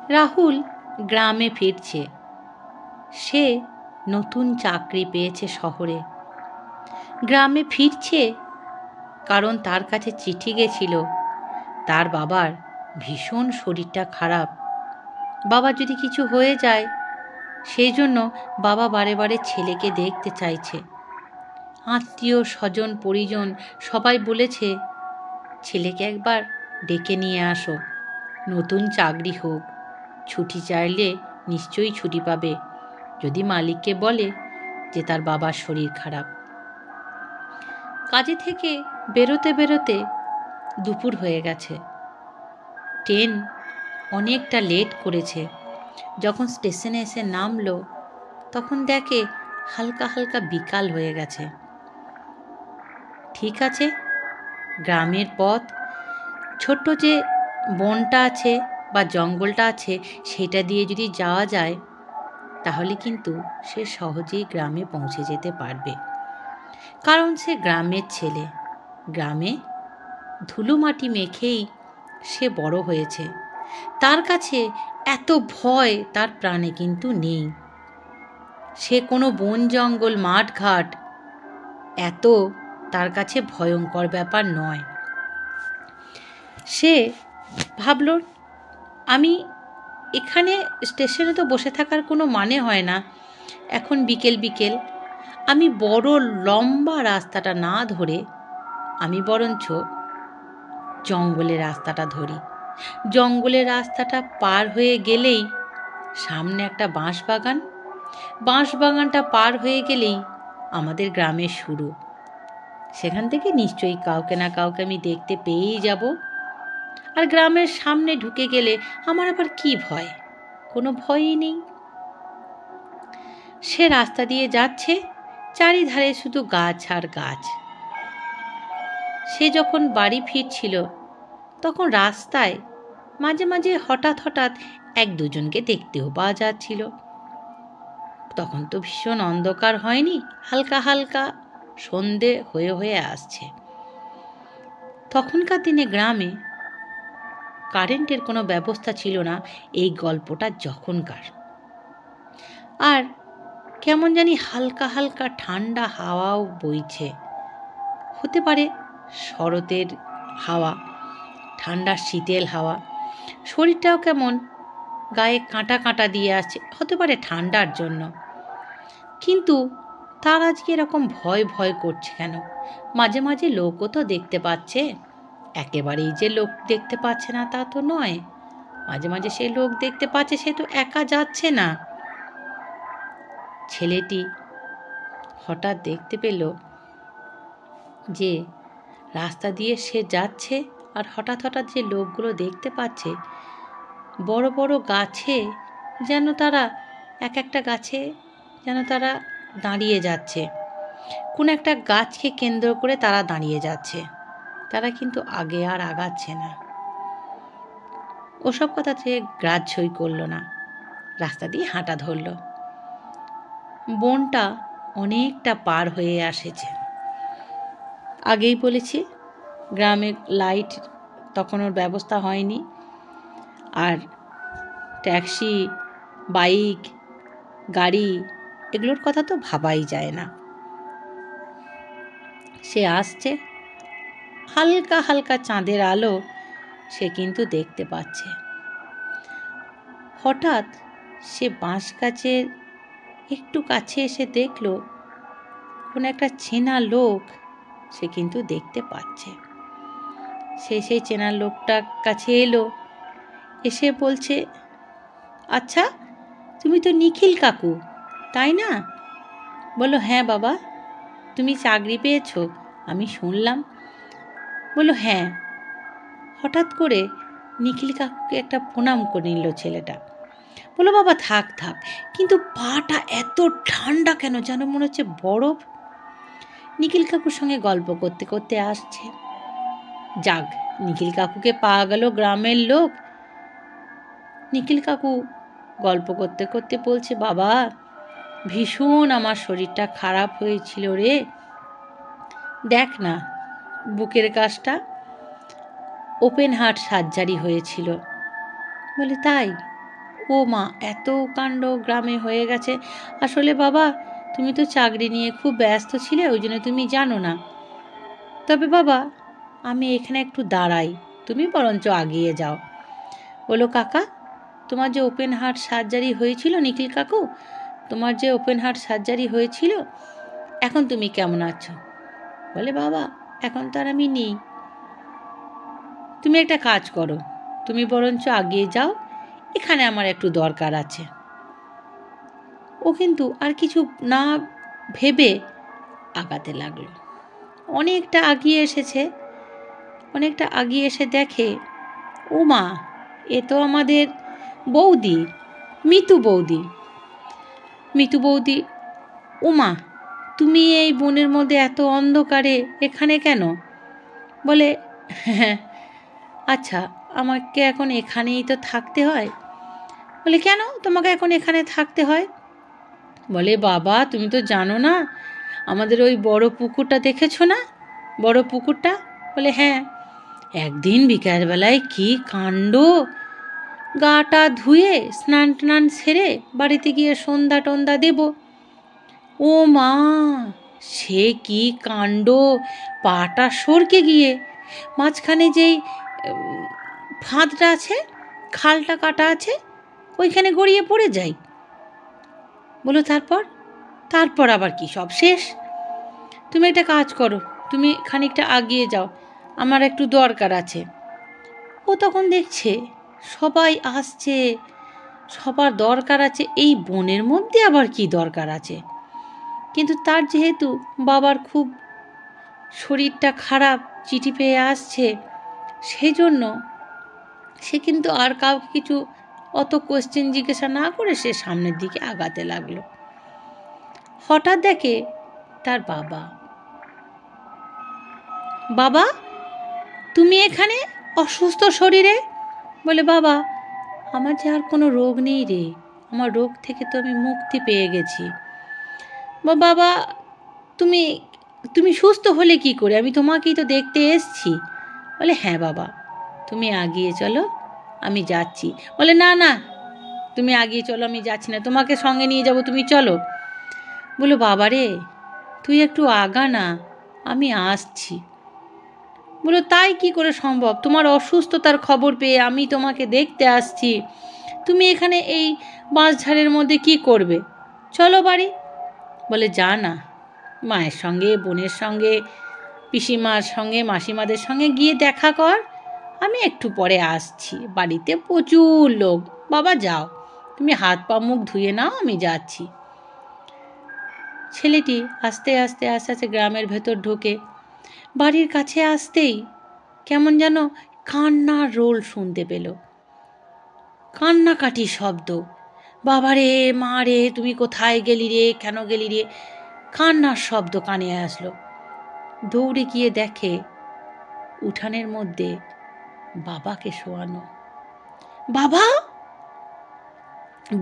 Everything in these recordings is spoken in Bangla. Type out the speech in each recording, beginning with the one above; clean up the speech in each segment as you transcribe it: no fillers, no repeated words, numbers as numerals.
রাহুল গ্রামে ফিরছে। সে নতুন চাকরি পেয়েছে শহরে। গ্রামে ফিরছে কারণ তার কাছে চিঠি গেছিল তার বাবার ভীষণ শরীরটা খারাপ। বাবার যদি কিছু হয়ে যায় সেই জন্য বাবা বারে বারে ছেলেকে দেখতে চাইছে। আত্মীয় স্বজন পরিজন সবাই বলেছে ছেলেকে একবার ডেকে নিয়ে আসো, নতুন চাকরি হোক, ছুটি চাইলে নিশ্চয়ই ছুটি পাবে যদি মালিককে বলে যে তার বাবার শরীর খারাপ। কাজে থেকে বেরোতে বেরোতে দুপুর হয়ে গেছে। ট্রেন অনেকটা লেট করেছে। যখন স্টেশনে এসে নামলো তখন দেখে হালকা হালকা বিকাল হয়ে গেছে। ঠিক আছে, গ্রামের পথ, ছোট্ট যে বনটা আছে বা জঙ্গলটা আছে সেটা দিয়ে যদি যাওয়া যায় তাহলে কিন্তু সে সহজেই গ্রামে পৌঁছে যেতে পারবে। কারণ সে গ্রামের ছেলে, গ্রামে ধুলো মাটি মেখেই সে বড় হয়েছে। তার কাছে এত ভয় তার প্রাণে কিন্তু নেই। সে কোনো বন জঙ্গল মাঠঘাট এত তার কাছে ভয়ঙ্কর ব্যাপার নয়। সে ভাবল আমি এখানে স্টেশনে তো বসে থাকার কোনো মানে হয় না, এখন বিকেল বিকেল, আমি বড় লম্বা রাস্তাটা না ধরে আমি বরঞ্চ জঙ্গলের রাস্তাটা ধরি। জঙ্গলের রাস্তাটা পার হয়ে গেলেই সামনে একটা বাঁশবাগান, বাঁশবাগানটা পার হয়ে গেলেই আমাদের গ্রামের শুরু। সেখান থেকে নিশ্চয়ই কাউকে না কাউকে আমি দেখতে পেয়েই যাব। আর গ্রামের সামনে ঢুকে গেলে আমার আবার কি ভয়? কোনো ভয়ই নেই। সে রাস্তা দিয়ে যাচ্ছে, চারিধারে শুধু গাছ আর গাছ। সে যখন বাড়ি ফিরছিল তখন রাস্তায় মাঝে মাঝে হঠাৎ হঠাৎ এক দুজনকে দেখতেও পাওয়া যাচ্ছিল। তখন তো ভীষণ অন্ধকার হয়নি, হালকা হালকা সন্ধে হয়ে হয়ে আসছে। তখনকার দিনে গ্রামে কারেন্টের কোনো ব্যবস্থা ছিল না, এই গল্পটা যখনকার। আর কেমন জানি হালকা হালকা ঠান্ডা হাওয়াও বইছে। হতে পারে শরতের হাওয়া, ঠান্ডা শীতেল হাওয়া। শরীরটাও কেমন গায়ে কাঁটা কাঁটা দিয়ে আসছে, হতে পারে ঠান্ডার জন্য। কিন্তু তার আজকে এরকম ভয় ভয় করছে কেন? মাঝে মাঝে লোকও তো দেখতে পাচ্ছে, একেবারেই যে লোক দেখতে পাচ্ছে না তা তো নয়। মাঝে মাঝে সে লোক দেখতে পাচ্ছে, সে তো একা যাচ্ছে না। ছেলেটি হঠাৎ দেখতে পেল যে রাস্তা দিয়ে সে যাচ্ছে আর হঠাৎ হঠাৎ যে লোকগুলো দেখতে পাচ্ছে বড় বড় গাছে, যেন তারা এক একটা গাছে যেন তারা দাঁড়িয়ে যাচ্ছে। কোন একটা গাছকে কেন্দ্র করে তারা দাঁড়িয়ে যাচ্ছে, তারা কিন্তু আগে আর আগাচ্ছে না। ওসব কথা সে গ্রাহ্যই করল না, রাস্তা দিয়ে হাঁটা ধরল। বনটা অনেকটা পার হয়ে আসেছে। আগেই বলেছি গ্রামের লাইট তখন ওর ব্যবস্থা হয়নি, আর ট্যাক্সি, বাইক, গাড়ি এগুলোর কথা তো ভাবাই যায় না। সে আসছে, হালকা হালকা চাঁদের আলো সে কিন্তু দেখতে পাচ্ছে। হঠাৎ সে বাঁশ গাছের একটু কাছে এসে দেখল কোন একটা চেনা লোক সে কিন্তু দেখতে পাচ্ছে। সে সেই চেনা লোকটার কাছে এলো, এসে বলছে, আচ্ছা তুমি তো নিখিল কাকু, তাই না? বললো, হ্যাঁ বাবা, তুমি চাকরি পেয়েছো আমি শুনলাম। বললো, হ্যাঁ। হঠাৎ করে নিখিল কাকুকে একটা প্রণাম করে নিল ছেলেটা। বললো, বাবা থাক থাক, কিন্তু পাটা এত ঠান্ডা কেন, যেন মনে হচ্ছে বরফ। নিখিল কাকুর সঙ্গে গল্প করতে করতে আসছে। যাক, নিখিল কাকুকে পাওয়া গেল গ্রামের লোক। নিখিল কাকু গল্প করতে করতে বলছে, বাবা ভীষণ আমার শরীরটা খারাপ হয়েছিল রে, দেখ না বুকের কাছটা ওপেন হার্ট সার্জারি হয়েছিল। বলে, তাই? ও মা, এত কাণ্ড গ্রামে হয়ে গেছে। আসলে বাবা, তুমি তো চাকরি নিয়ে খুব ব্যস্ত ছিলে, ওই জন্য তুমি জানো না। তবে বাবা, আমি এখানে একটু দাঁড়াই, তুমি বরঞ্চ আগিয়ে যাও। বলো, কাকা, তোমার যে ওপেন হার্ট সার্জারি হয়েছিল, নিখিল কাকু, তোমার যে ওপেন হার্ট সার্জারি হয়েছিল, এখন তুমি কেমন আছো? বলে, বাবা, এখন তো আর আমি নেই। তুমি একটা কাজ করো, তুমি বরঞ্চ আগিয়ে যাও, এখানে আমার একটু দরকার আছে। ও কিন্তু আর কিছু না ভেবে আগাতে লাগলো। অনেকটা আগিয়ে এসেছে, অনেকটা আগিয়ে এসে দেখে, ও মা, এ তো আমাদের বৌদি, মিতু বৌদি। মিতু বৌদি, ও মা, তুমি এই বনের মধ্যে এত অন্ধকারে এখানে কেন? বলে, হ্যাঁ, আচ্ছা, আমাকে এখন এখানেই তো থাকতে হয়। বলে, কেন তোমাকে এখন এখানে থাকতে হয়? বলে, বাবা, তুমি তো জানো না, আমাদের ওই বড় পুকুরটা দেখেছো না, বড় পুকুরটা? বলে, হ্যাঁ। একদিন বিকালবেলায় কি কাণ্ড! গাটা ধুয়ে স্নান টান সেরে বাড়িতে গিয়ে সন্ধ্যা টন্ধা দেব, ও মা, সে কি কাণ্ড! পাটা সরকে গিয়ে মাঝখানে যেই ফাঁদটা আছে, খালটা কাটা আছে, ওইখানে গড়িয়ে পড়ে যাই। বলো, তারপর? তারপর আবার কি, সব শেষ। তুমি একটা কাজ করো, তুমি খানিকটা আগিয়ে যাও, আমার একটু দরকার আছে। ও তখন দেখছে সবাই আসছে, সবার দরকার আছে, এই বনের মধ্যে আবার কি দরকার আছে? কিন্তু তার যেহেতু বাবার খুব শরীরটা খারাপ, চিঠি পেয়ে আসছে, সেই জন্য সে কিন্তু আর কাউকে কিছু অত কোশ্চেন জিজ্ঞাসা না করে সে সামনের দিকে আগাতে লাগলো। হঠাৎ দেখে তার বাবা। বাবা, তুমি এখানে অসুস্থ শরীরে? বলে, বাবা, আমার যে আর কোনো রোগ নেই রে, আমার রোগ থেকে তো আমি মুক্তি পেয়ে গেছি। বাবা, তুমি তুমি সুস্থ হলে কি করে? আমি তোমাকেই তো দেখতে এসছি। বলে, হ্যাঁ বাবা, তুমি আগিয়ে চলো, আমি যাচ্ছি। বলে, না না, তুমি আগিয়ে চলো, আমি যাচ্ছি না, তোমাকে সঙ্গে নিয়ে যাব, তুমি চলো। বলো, বাবা রে, তুই একটু আগা না, আমি আসছি। বলো, তাই কি করে সম্ভব? তোমার অসুস্থতার খবর পেয়ে আমি তোমাকে দেখতে আসছি, তুমি এখানে এই বাঁশঝাড়ের মধ্যে কি করবে? চলো বাড়ি। বলে, যা না, মায়ের সঙ্গে, বোনের সঙ্গে, পিসিমার সঙ্গে, মাসিমাদের সঙ্গে গিয়ে দেখা কর, আমি একটু পরে আসছি, বাড়িতে প্রচুর লোক। বাবা, যাও, তুমি হাত পা মুখ ধুয়ে নাও, আমি যাচ্ছি। ছেলেটি আস্তে আস্তে আস্তে আস্তে গ্রামের ভেতর ঢোকে। বাড়ির কাছে আসতেই কেমন যেন কান্নার রোল শুনতে পেল, কান্নাকাটি শব্দ। বাবারে, মা রে, তুমি কোথায় গেলি রে, কেন গেলি রে? কান্নার শব্দ কানে আসলো। দৌড়ে গিয়ে দেখে উঠানের মধ্যে বাবাকে শোয়ানো। বাবা!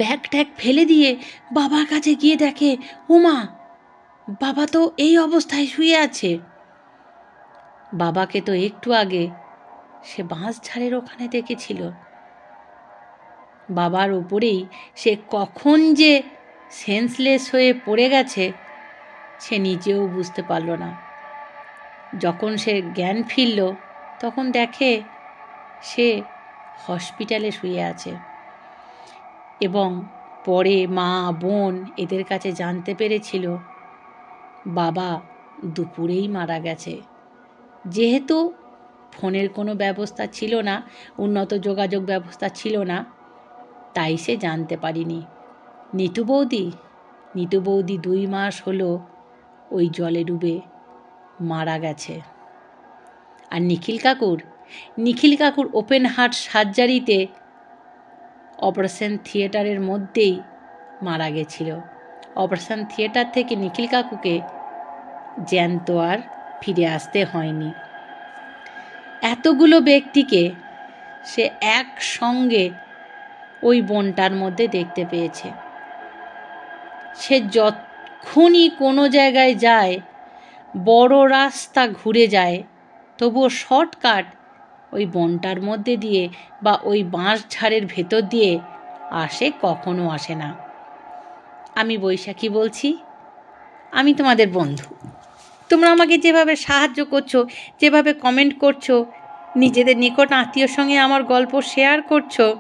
ব্যাগ ট্যাগ ফেলে দিয়ে বাবার কাছে গিয়ে দেখে, ওমা, বাবা তো এই অবস্থায় শুয়ে আছে। বাবাকে তো একটু আগে সে বাঁশঝাড়ের ওখানে দেখেছিল। বাবার উপরেই সে কখন যে সেন্সলেস হয়ে পড়ে গেছে সে নিজেও বুঝতে পারল না। যখন সে জ্ঞান ফিরল তখন দেখে সে হসপিটালে শুয়ে আছে, এবং পরে মা, বোন এদের কাছে জানতে পেরেছিল বাবা দুপুরেই মারা গেছে। যেহেতু ফোনের কোনো ব্যবস্থা ছিল না, উন্নত যোগাযোগ ব্যবস্থা ছিল না, তাই সে জানতে পারিনি। নিতু বৌদি 2 মাস হলো ওই জলে ডুবে মারা গেছে। আর নিখিল কাকুর ওপেন হার্ট সার্জারিতে অপারেশন থিয়েটারের মধ্যেই মারা গেছিল। অপারেশন থিয়েটার থেকে নিখিল কাকুকে জ্যান্ত আর ফিরে আসতে হয়নি। এতগুলো ব্যক্তিকে সে একসঙ্গে ওই বনটার মধ্যে দেখতে পেয়েছে। সে যখনই কোনো জায়গায় যায়, বড় রাস্তা ঘুরে যায়, তবুও শর্টকাট ওই বনটার মধ্যে দিয়ে বা ওই বাঁশঝাড়ের ভেতর দিয়ে আসে কখনো আসে না। আমি বৈশাখী বলছি, আমি তোমাদের বন্ধু। তোমরা আমাকে যেভাবে সাহায্য করছো, যেভাবে কমেন্ট করছো, নিজেদের নিকট আত্মীয়র সঙ্গে আমার গল্প শেয়ার করছো,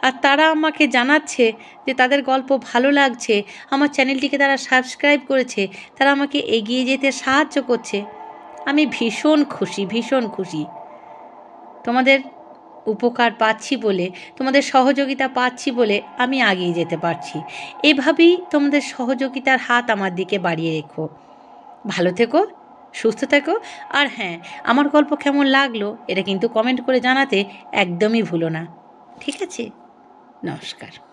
আর তারা আমাকে জানাচ্ছে যে তাদের গল্প ভালো লাগছে, আমার চ্যানেলটিকে তারা সাবস্ক্রাইব করেছে, তারা আমাকে এগিয়ে যেতে সাহায্য করছে, আমি ভীষণ খুশি, ভীষণ খুশি। তোমাদের উপকার পাচ্ছি বলে, তোমাদের সহযোগিতা পাচ্ছি বলে আমি এগিয়ে যেতে পারছি। এভাবেই তোমাদের সহযোগিতার হাত আমার দিকে বাড়িয়ে রেখো। ভালো থেকো, সুস্থ থেকো, আর হ্যাঁ, আমার গল্প কেমন লাগলো এটা কিন্তু কমেন্ট করে জানাতে একদমই ভুলো না। ঠিক আছে? নমস্কার।